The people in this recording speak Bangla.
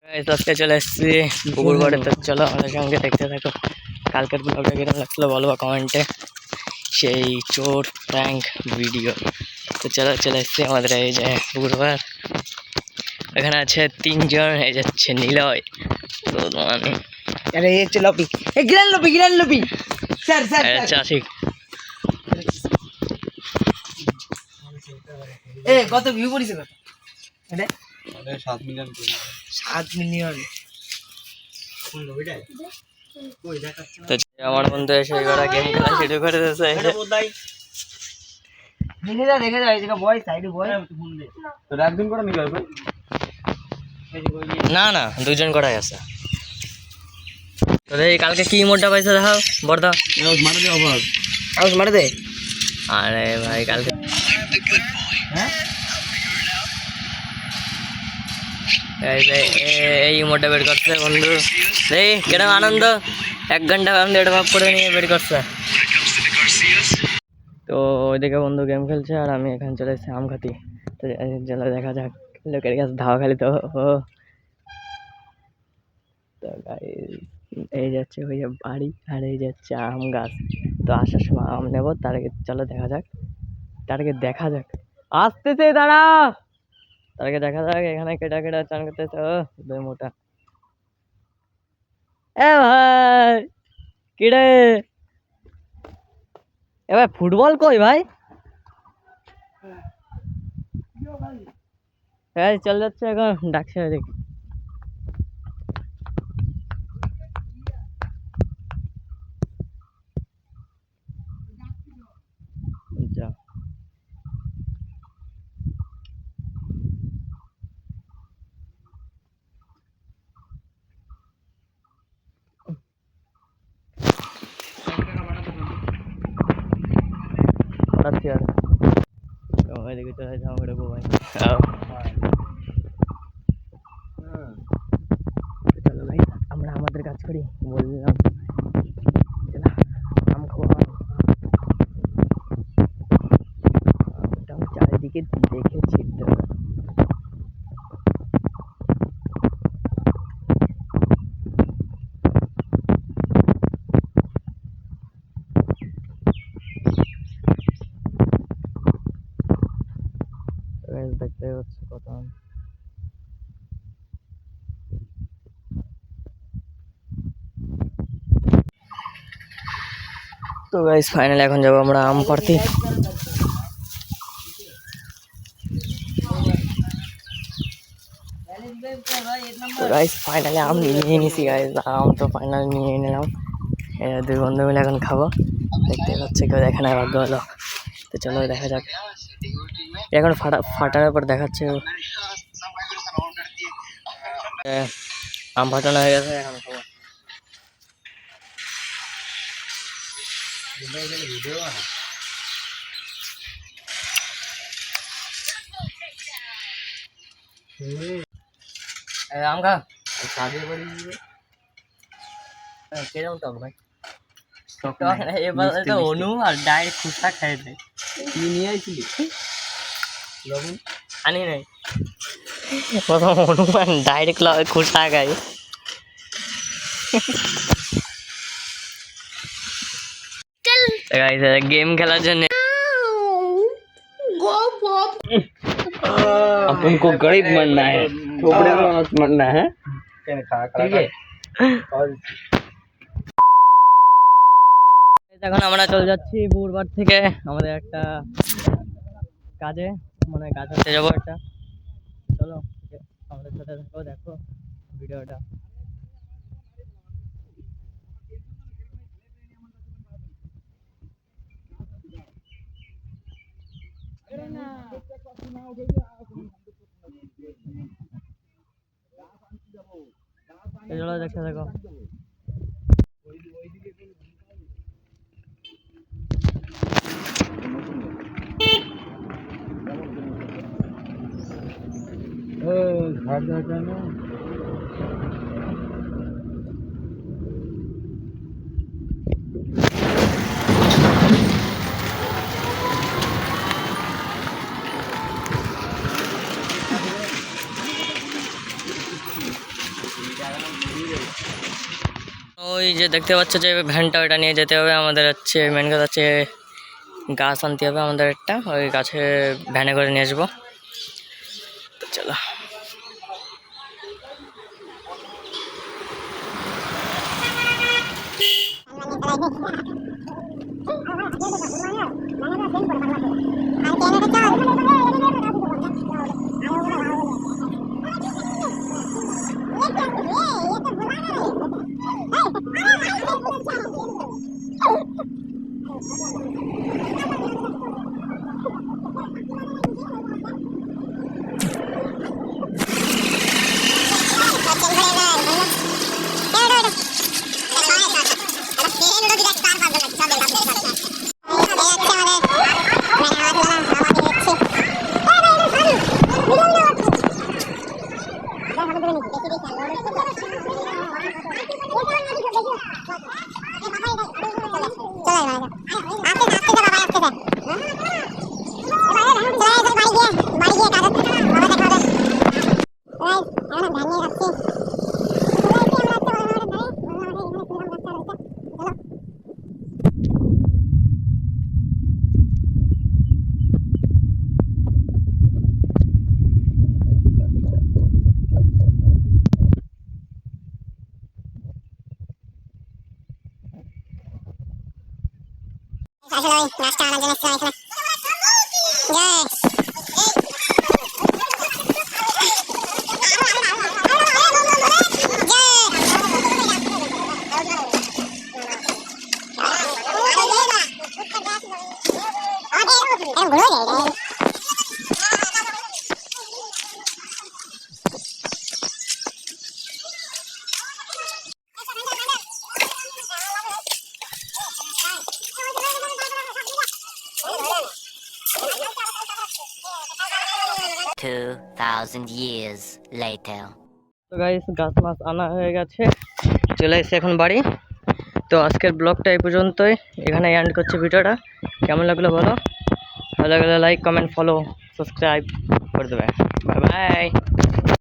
আজকে চলে এসেছি পুকুর পাড়ে। তো চলো আমাদের সঙ্গে দেখতে থাকো। কালকের ব্লগটা কিরকম লাগছিলো বলবো কমেন্টে। সেই চোর প্র্যাঙ্ক ভিডিও। তো চলো চলে এসেছি আমাদের এই যে পুকুর পাড়। এখানে আছে তিনজন, এই যাচ্ছে নিলয় মানে আশিক। কত ভিউ পড়েছে? কত? 7 মিলিয়ন। 7 মিলিয়ন। তো আমার বন্ধু এসে এবার গেম খেলা শুরু করে দিয়েছে। দেখে যাও এই জায়গা বয়, সাইডে বয়। তোর একদিন করে নিল ভাই? না না, দুজন করাই আছে। তো এই কালকে কি মোডটা পাইছে দেখাও বর্দা। মারা দে অফার। আউস মারে দে। আরে ভাই কালকে হ্যাঁ এই মোডটা বের করছে বন্ধু। এই কিরকম আনন্দ, 1 ঘন্টা আমি এটা ভাব করে নিয়ে বের করছে। তো ওইদিকে বন্ধু গেম খেলছে আর আমি এখানে চলে এসেছি আমখাতি। তো চলো দেখা যাক লোকের কাছে ধাওয়া খালি। তো এই যাচ্ছে ওই বাড়ি আর এই যাচ্ছে আম গাছ। তো আসার সময় আম নেবো, তার আগে চলো দেখা যাক। আসতেছে দাঁড়া, তার আগে দেখা যাক এখানে কেটা কেটা চান করতেছে। মোটা এ ভাই কিরে, এবার ফুটবল কই ভাই? হ্যাঁ চল যাচ্ছে এখন, ডাকছে দেখি। যা পাঠাচ্ছি আর এদিকে চলে যাও বেরোবো ভাই। চলো ভাই আমরা আমাদের কাজ করি, বললাম আম খাওয়া। চারিদিকে দেখে ছিটতে হবে। দেখতে হচ্ছে কত আম। তো গাইস ফাইনালি এখন যাবো আমরা আম পাড়তে। তো গাইস ফাইনালি আম নিয়ে নিছি গাইস, আম তো ফাইনালি নিয়ে নিলাম। 2 বন্ধু মিলে এখন খাবো। দেখতে পাচ্ছে কেউ দেখে না, ভাগ্য হলো। তো চলো দেখা যাক। এখন ফাটানোর পর দেখাচ্ছে আম ফাটানো হয়ে গেছে, এখন খাবো। আম খা কিরকম টক ভাই? এবার তো অনু আর ডাইরেক্ট খুচরা খাই দেয়। তুই নিয়ে আইছিলি লবণ? আনি নাই, প্রথম অনুমান ডাইরেক্ট খুচরা খাই। गेम खेलाর জন্য अपन को गरीब बनना है, ठोकरे में मत मरना है। ठीक है এখন আমরা চলে যাচ্ছি পুকুরপাড় থেকে আমাদের একটা কাজে, মানে কাজ হতে যাবো একটা। চলো আমাদের সাথে থাকো, দেখো ভিডিওটা। চলো দেখতে থাকো। घर जाकर ना ওই যে দেখতে পাচ্ছ যে ভ্যানটা ওইটা নিয়ে যেতে হবে আমাদের, হচ্ছে মেন কথা হচ্ছে গাছ আনতে হবে আমাদের একটা, ওই গাছে ভ্যানে করে নিয়ে আসবো। তো চলো নাস্তা আনার জন্য এসেছিলাম এখানে। 2,000 years later. তো গাইস গাছ মাছ আনা হয়ে গেছে, চলে এসেছে এখন বাড়ি। তো আজকের ব্লগটা এই পর্যন্তই, এখানে এন্ড করছি ভিডিওটা। কেমন লাগলো বলো, ভালো লাগলে লাইক কমেন্ট ফলো সাবস্ক্রাইব করে দেবে। Bye bye.